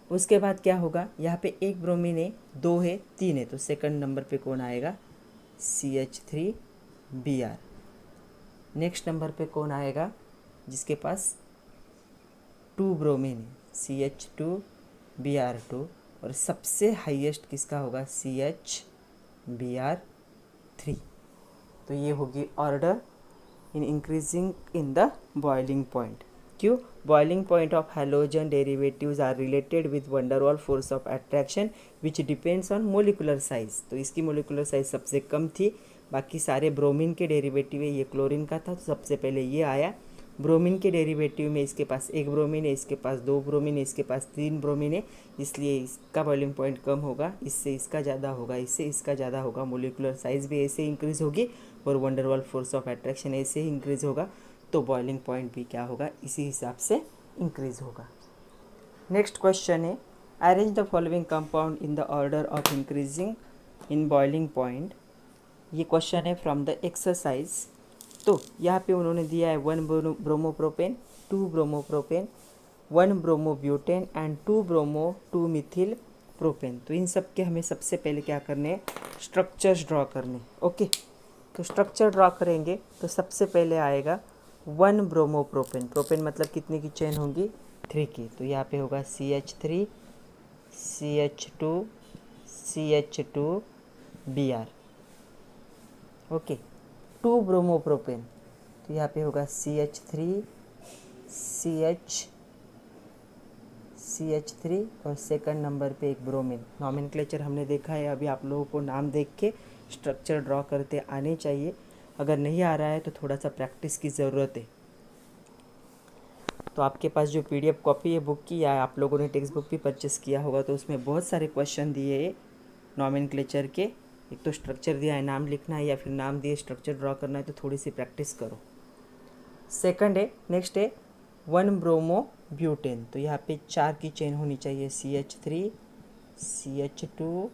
उसके बाद क्या होगा, यहाँ पे 1 ब्रोमीन है, 2 है, 3 है, तो सेकंड नंबर पे कौन आएगा, CH3Br। नेक्स्ट नंबर पे कौन आएगा, जिसके पास 2 ब्रोमीन है, CH2Br2, और सबसे हाईएस्ट किसका होगा, CHBr3। तो ये होगी order in increasing in the boiling point. क्यों, boiling point of halogen derivatives are related with van der Waals force of attraction which depends on molecular size. तो इसकी मोलिकुलर साइज सबसे कम थी, बाकी सारे ब्रोमीन के डेरिवेटिव है, ये क्लोरीन का था, तो सबसे पहले ये आया। ब्रोमीन के डेरिवेटिव में इसके पास 1 ब्रोमीन है, इसके पास 2 ब्रोमीन है, इसके पास 3 ब्रोमीन है, इसलिए इसका बॉइलिंग पॉइंट कम होगा, इससे इसका ज़्यादा होगा, इससे इसका ज़्यादा होगा। मोलिकुलर साइज भी ऐसे इंक्रीज़ होगी और वंडरवॉल फोर्स ऑफ अट्रैक्शन ऐसे ही इंक्रीज़ होगा, तो बॉइलिंग पॉइंट भी क्या होगा, इसी हिसाब से इंक्रीज़ होगा। नेक्स्ट क्वेश्चन है, arrange the following compound in the order of increasing in boiling point. ये क्वेश्चन है फ्रॉम द एक्सरसाइज। तो यहाँ पे उन्होंने दिया है 1 bromopropane, 2 bromopropane, 1 bromobutane and 2 methyl propane. तो इन सब के हमें सबसे पहले क्या करने हैं, स्ट्रक्चर्स ड्रॉ करने। ओके, तो स्ट्रक्चर ड्रॉ करेंगे तो सबसे पहले आएगा 1 ब्रोमोप्रोपेन। प्रोपेन मतलब कितने की चेन होंगी, 3 की। तो यहाँ पे होगा CH3 CH2 CH2Br। Okay, 2 bromopropane, तो यहाँ पे होगा CH3 CH3 और सेकंड नंबर पे एक ब्रोमीन। नॉमेनक्लेचर हमने देखा है, अभी आप लोगों को नाम देख के स्ट्रक्चर ड्रॉ करते आने चाहिए। अगर नहीं आ रहा है तो थोड़ा सा प्रैक्टिस की ज़रूरत है। तो आपके पास जो PDF कॉपी है बुक की, या आप लोगों ने टेक्स्ट बुक भी परचेस किया होगा, तो उसमें बहुत सारे क्वेश्चन दिए हैं नॉमेनक्लेचर के। एक तो स्ट्रक्चर दिया है, नाम लिखना है, या फिर नाम दिए स्ट्रक्चर ड्रॉ करना है, तो थोड़ी सी प्रैक्टिस करो। सेकंड है, नेक्स्ट है 1 ब्रोमोब्यूटेन। तो यहाँ पे 4 की चेन होनी चाहिए, CH3 CH2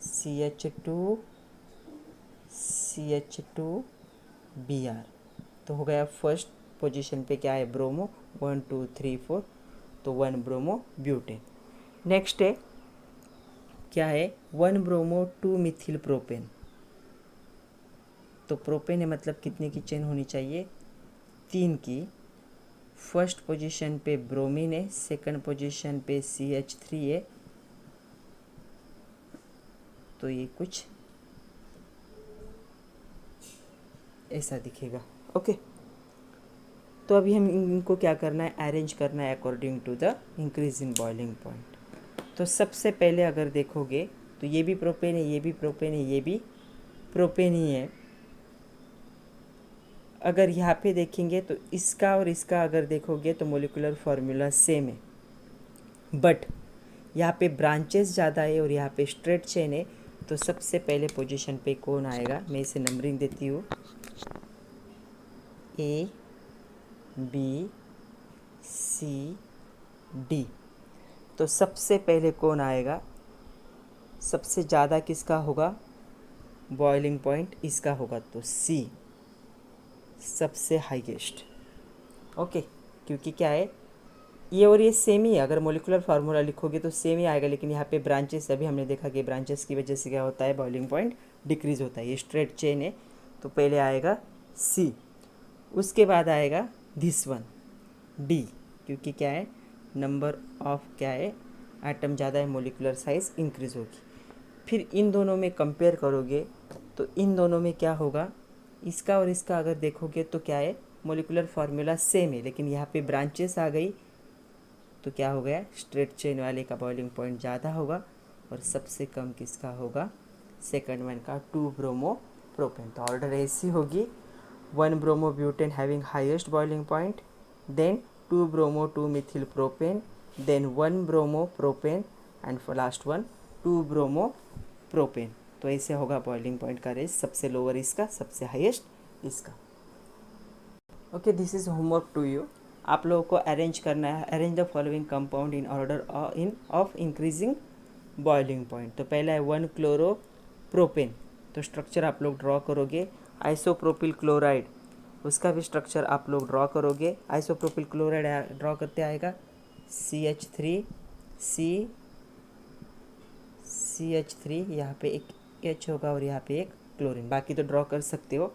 CH2 CH2Br। तो हो गया फर्स्ट पोजीशन पे क्या है, ब्रोमो, 1 2 3 4, तो 1 ब्रोमोब्यूटेन। नेक्स्ट है क्या है, 1 ब्रोमो 2 मिथिल प्रोपेन। तो प्रोपेन है मतलब कितने की चेन होनी चाहिए, 3 की। फर्स्ट पोजीशन पे ब्रोमीन है, सेकंड पोजीशन पे CH3 है। तो ये कुछ ऐसा दिखेगा। ओके, तो अभी हम इनको क्या करना है, अरेंज करना है according to the increase in boiling point. तो सबसे पहले अगर देखोगे तो ये भी प्रोपेन है, ये भी प्रोपेन है, ये भी प्रोपेन ही है। अगर यहाँ पे देखेंगे तो इसका और इसका अगर देखोगे तो मोलिकुलर फार्मूला सेम है, बट यहाँ पे ब्रांचेस ज़्यादा है और यहाँ पे स्ट्रेट चेन है। तो सबसे पहले पोजीशन पे कौन आएगा, मैं इसे नंबरिंग देती हूँ, A B C D। तो सबसे पहले कौन आएगा, सबसे ज़्यादा किसका होगा, बॉइलिंग पॉइंट इसका होगा, तो C सबसे हाईएस्ट। ओके, क्योंकि क्या है, ये और ये सेम ही है, अगर मोलिकुलर फार्मूला लिखोगे तो सेम ही आएगा, लेकिन यहाँ पे ब्रांचेस, अभी हमने देखा कि ब्रांचेस की वजह से क्या होता है, बॉइलिंग पॉइंट डिक्रीज होता है। ये स्ट्रेट चेन है, तो पहले आएगा C, उसके बाद आएगा दिस वन D, क्योंकि क्या है, नंबर ऑफ क्या है, एटम ज़्यादा है, मोलिकुलर साइज इंक्रीज होगी। फिर इन दोनों में कंपेयर करोगे तो इन दोनों में क्या होगा, इसका और इसका अगर देखोगे तो क्या है, मोलिकुलर फार्मूला सेम है, लेकिन यहाँ पे ब्रांचेस आ गई तो क्या हो गया, स्ट्रेट चेन वाले का बॉइलिंग पॉइंट ज़्यादा होगा और सबसे कम किसका होगा, सेकंड वन का 2 ब्रोमो प्रोपेन। तो ऑर्डर ऐसी होगी, 1 bromo butane having highest boiling point, then 2 bromo 2 methyl propane, then 1 bromo propane and last one 2 bromo propane. तो ऐसे होगा बॉइलिंग पॉइंट का रेस, सबसे लोअर इसका, सबसे हाईएस्ट इसका। Okay, this is homework to you. आप लोगों को अरेंज करना है, arrange the following compound in order in of increasing boiling point. तो पहला है 1 क्लोरो प्रोपेन, तो स्ट्रक्चर आप लोग ड्रॉ करोगे। आइसोप्रोपिल क्लोराइड, उसका भी स्ट्रक्चर आप लोग ड्रॉ करोगे। आइसोप्रोपिल क्लोराइड ड्रॉ करते आएगा CH3 CH3, यहाँ पे एक H होगा और यहाँ पे एक क्लोरीन, बाकी तो ड्रॉ कर सकते हो।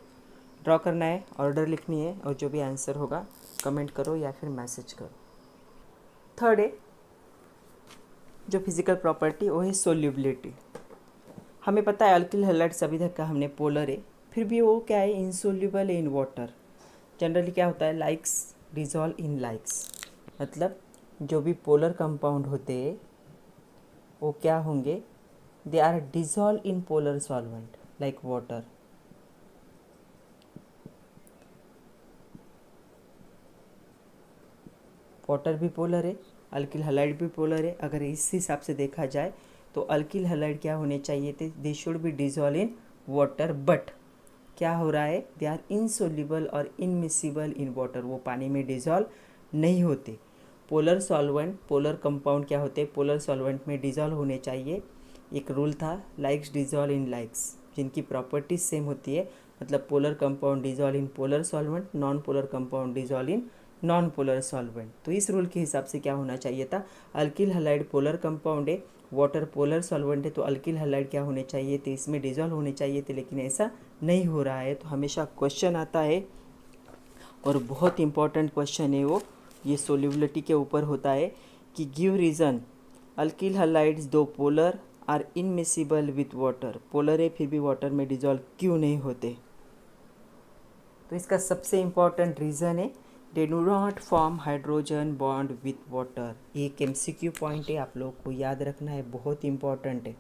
ड्रॉ करना है, ऑर्डर लिखनी है, और जो भी आंसर होगा कमेंट करो या फिर मैसेज करो। थर्ड है जो फिजिकल प्रॉपर्टी, वो है सोल्यूबिलिटी। हमें पता है अल्किल हैलाइड्स अभी तक का हमने पोलर है, फिर भी वो क्या है, इनसोल्यूबल है इन वाटर। जनरली क्या होता है, लाइक्स डिजॉल्व इन लाइक्स, मतलब जो भी पोलर कंपाउंड होते हैं वो क्या होंगे, they are dissolve in polar solvent like water. Water भी पोलर है, अल्किल हैलाइड भी पोलर है। अगर इस हिसाब से देखा जाए तो अल्किल हैलाइड क्या होने चाहिए थे, they should be dissolve in water, but क्या हो रहा है, दे आर इनसोल्यूबल और इनमिसिबल इन वाटर, वो पानी में डिजॉल्व नहीं होते। पोलर सॉल्वेंट, पोलर कंपाउंड क्या होते हैं, पोलर सॉल्वेंट में डिजॉल्व होने चाहिए। एक रूल था, लाइक्स डिजॉल्व इन लाइक्स, जिनकी प्रॉपर्टीज सेम होती है, मतलब polar compound dissolve in polar solvent, non polar compound dissolve in non polar solvent. तो इस रूल के हिसाब से क्या होना चाहिए था, अल्किल हैलाइड पोलर कंपाउंड है, वाटर पोलर सॉल्वेंट है, तो अल्किल हैलाइड क्या होने चाहिए थे, इसमें डिजॉल्व होने चाहिए थे, लेकिन ऐसा नहीं हो रहा है। तो हमेशा क्वेश्चन आता है और बहुत इंपॉर्टेंट क्वेश्चन है वो, ये सोल्यूबिलिटी के ऊपर होता है कि give reason alkyl halides though polar are immiscible with water, polar है फिर भी वाटर में डिजॉल्व क्यों नहीं होते। तो इसका सबसे इम्पॉर्टेंट रीज़न है दे do not form hydrogen bond with water. एक MCQ पॉइंट है, आप लोग को याद रखना है, बहुत इंपॉर्टेंट है।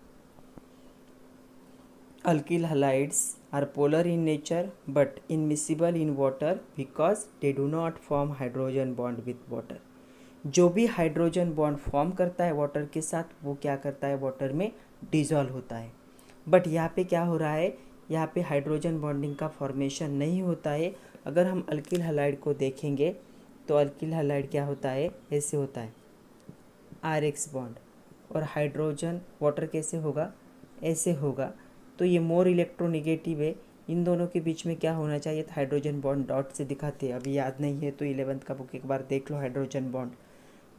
Alkyl halides are polar in nature but immiscible in water because they do not form hydrogen bond with water. जो भी हाइड्रोजन बॉन्ड फॉर्म करता है वाटर के साथ, वो क्या करता है, वाटर में डिजॉल्व होता है। बट यहाँ पे क्या हो रहा है, यहाँ पे हाइड्रोजन बॉन्डिंग का फॉर्मेशन नहीं होता है। अगर हम अल्किल हैलाइड को देखेंगे तो अल्किल हैलाइड क्या होता है, ऐसे होता है RX बॉन्ड, और हाइड्रोजन वाटर कैसे होगा, ऐसे होगा। तो ये मोर इलेक्ट्रोनिगेटिव है, इन दोनों के बीच में क्या होना चाहिए था, हाइड्रोजन बॉन्ड डॉट से दिखाते हैं, अभी याद नहीं है तो 11th का बुक एक बार देख लो। हाइड्रोजन बॉन्ड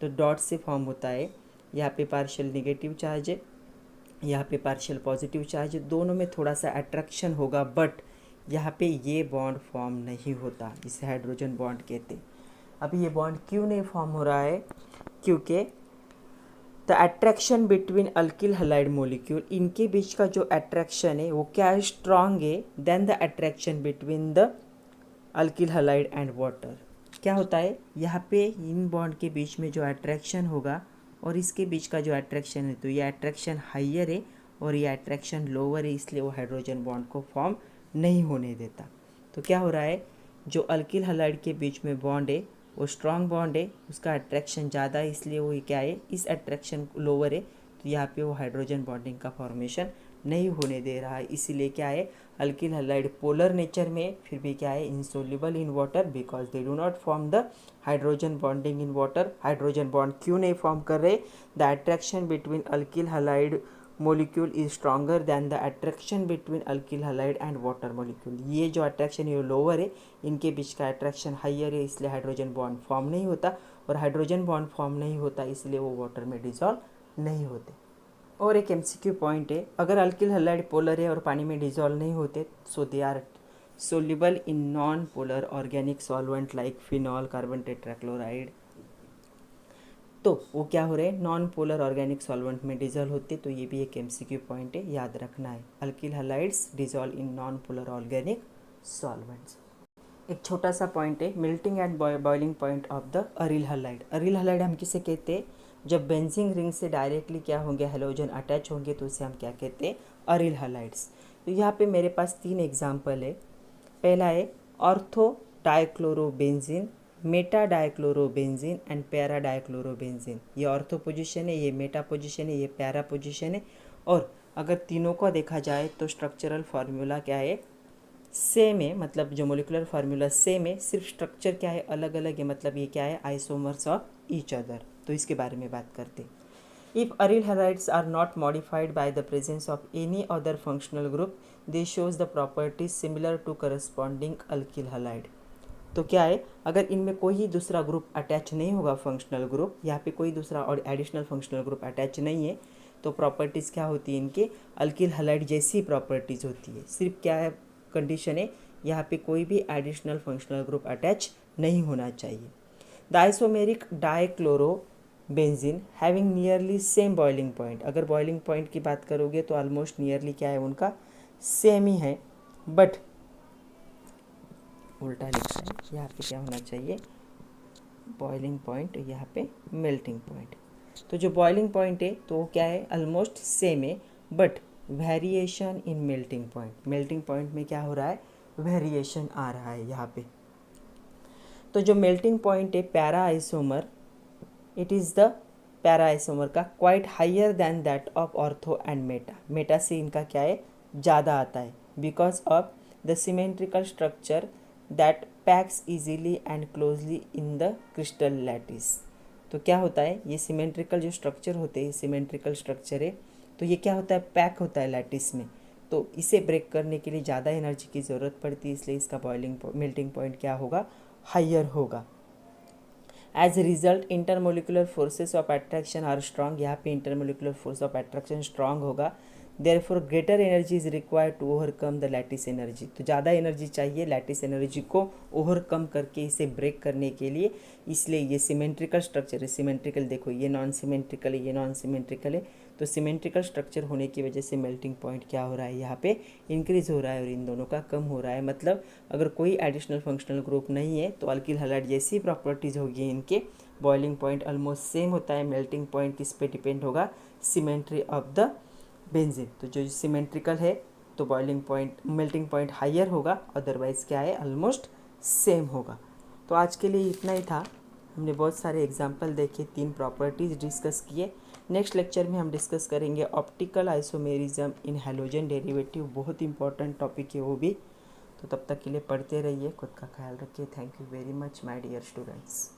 तो डॉट से फॉर्म होता है, यहाँ पे पार्शियल निगेटिव चार्ज है, यहाँ पे पार्शियल पॉजिटिव चार्ज है, दोनों में थोड़ा सा अट्रैक्शन होगा, बट यहाँ पे ये बॉन्ड फॉर्म नहीं होता, इसे हाइड्रोजन बॉन्ड कहते हैं। अभी ये बॉन्ड क्यों नहीं फॉर्म हो रहा है? क्योंकि the attraction between alkyl halide molecule, इनके बीच का जो अट्रैक्शन है वो क्या है? स्ट्रॉन्ग है then the attraction between the alkyl halide and water. क्या होता है यहाँ पे? इन बॉन्ड के बीच में जो अट्रैक्शन होगा और इसके बीच का जो अट्रैक्शन है, तो ये अट्रैक्शन हाइयर है और ये अट्रैक्शन लोअर है, इसलिए वो हाइड्रोजन बॉन्ड को फॉर्म नहीं होने देता। तो क्या हो रहा है? जो अल्किल हैलाइड के बीच में बॉन्ड है वो स्ट्रॉन्ग बॉन्ड है, उसका अट्रैक्शन ज़्यादा है, इसलिए वो क्या है? इस अट्रैक्शन लोअर है, तो यहाँ पे वो हाइड्रोजन बॉन्डिंग का फॉर्मेशन नहीं होने दे रहा है। इसीलिए क्या है? अल्किल हैलाइड पोलर नेचर में फिर भी क्या है? Insoluble in water because they do not form the hydrogen bonding in water. Hydrogen bond क्यों नहीं फॉर्म कर रहे? The attraction between alkyl halide molecule is stronger than the attraction between alkyl halide and water molecule. ये जो attraction है वो lower है, इनके बीच का अट्रैक्शन हाइयर है, इसलिए हाइड्रोजन बॉन्ड फॉर्म नहीं होता, और हाइड्रोजन बॉन्ड फॉर्म नहीं होता इसलिए वो वाटर में डिजॉल्व नहीं होते। और एक एमसीक्यू पॉइंट है, अगर अल्किल हैलाइड पोलर है और पानी में डिजॉल्व नहीं होते, so they are soluble in non polar organic solvent like phenol, carbon tetrachloride, तो वो क्या हो रहे हैं? नॉन पोलर ऑर्गेनिक सॉल्वेंट में डिजॉल्व होते। तो ये भी एक एमसीक्यू पॉइंट है, याद रखना है। Alkyl halides dissolve in non polar organic solvents. एक छोटा सा पॉइंट है, melting and boiling point of the aryl halide. Aryl halide हम किसे कहते हैं? जब बेंजीन रिंग से डायरेक्टली क्या होंगे? हैलोजन अटैच होंगे, तो उसे हम क्या कहते हैं? Aryl halides. तो यहाँ पे मेरे पास 3 एग्जाम्पल है। पहला है ortho dichlorobenzene, Meta dichlorobenzene and para dichlorobenzene. ये ऑर्थो पोजीशन है, ये मेटा पोजीशन है, ये पैरा पोजीशन है। और अगर तीनों को देखा जाए तो स्ट्रक्चरल फार्मूला क्या है? सेम है, मतलब जो मोलिकुलर फार्मूला सेम है, सिर्फ स्ट्रक्चर क्या है? अलग अलग है। मतलब ये क्या है? Isomers of each other. तो इसके बारे में बात करते हैं। If aryl halides are not modified by the presence of any other functional group, they shows the properties similar to corresponding alkyl halide। तो क्या है? अगर इनमें कोई दूसरा ग्रुप अटैच नहीं होगा, फंक्शनल ग्रुप, यहाँ पे कोई दूसरा और एडिशनल फंक्शनल ग्रुप अटैच नहीं है, तो प्रॉपर्टीज़ क्या होती है इनके? अल्किल हैलाइड जैसी प्रॉपर्टीज़ होती है। सिर्फ क्या है कंडीशन है? यहाँ पे कोई भी एडिशनल फंक्शनल ग्रुप अटैच नहीं होना चाहिए। The isomeric dichloro benzene having nearly same boiling point. अगर बॉइलिंग पॉइंट की बात करोगे तो ऑलमोस्ट नियरली क्या है उनका? सेम ही है, बट उल्टा लिखा है। यहाँ पे क्या होना चाहिए? बॉइलिंग पॉइंट, यहाँ पे मेल्टिंग पॉइंट। तो जो बॉइलिंग पॉइंट है तो वो क्या है? ऑलमोस्ट सेम है, but variation in melting point. Melting point में क्या हो रहा है? वेरिएशन आ रहा है यहाँ पे। तो जो मेल्टिंग पॉइंट है para isomer, it is the para isomer का quite higher than that of ortho and meta. Meta से इनका क्या है? ज़्यादा आता है, because of the symmetrical structure that packs easily and closely in the crystal lattice. तो क्या होता है? ये सिमेट्रिकल जो स्ट्रक्चर होते हैं, सिमेट्रिकल स्ट्रक्चर है, तो ये क्या होता है? पैक होता है लैटिस में, तो इसे ब्रेक करने के लिए ज़्यादा एनर्जी की ज़रूरत पड़ती है, इसलिए इसका मेल्टिंग पॉइंट क्या होगा? हाइयर होगा। As a result intermolecular forces of attraction are strong. यहाँ पे intermolecular force of attraction strong होगा। Therefore greater energy is required to overcome the lattice energy. तो ज़्यादा एनर्जी चाहिए लैटिस एनर्जी को ओवरकम करके इसे ब्रेक करने के लिए, इसलिए ये सिमेट्रिकल स्ट्रक्चर है। सिमेट्रिकल देखो, ये नॉन सिमेट्रिकल है, ये नॉन सिमेट्रिकल है, तो सिमेट्रिकल स्ट्रक्चर होने की वजह से मेल्टिंग पॉइंट क्या हो रहा है? यहाँ पे इंक्रीज हो रहा है और इन दोनों का कम हो रहा है। मतलब अगर कोई एडिशनल फंक्शनल ग्रुप नहीं है तो अल्किल हैलाइड जैसी प्रॉपर्टीज़ होगी इनके। बॉइलिंग पॉइंट ऑलमोस्ट सेम होता है। मेल्टिंग पॉइंट किस पे डिपेंड होगा? Symmetry of the benzene. तो जो सिमेट्रिकल है तो boiling point, melting point higher होगा, अदरवाइज क्या है? ऑलमोस्ट सेम होगा। तो आज के लिए इतना ही था। हमने बहुत सारे एग्जाम्पल देखे, 3 प्रॉपर्टीज़ डिस्कस किए। नेक्स्ट लेक्चर में हम डिस्कस करेंगे optical isomerism in halogen derivative. बहुत इंपॉर्टेंट टॉपिक है वो भी। तो तब तक के लिए पढ़ते रहिए, खुद का ख्याल रखिए। Thank you very much my dear students.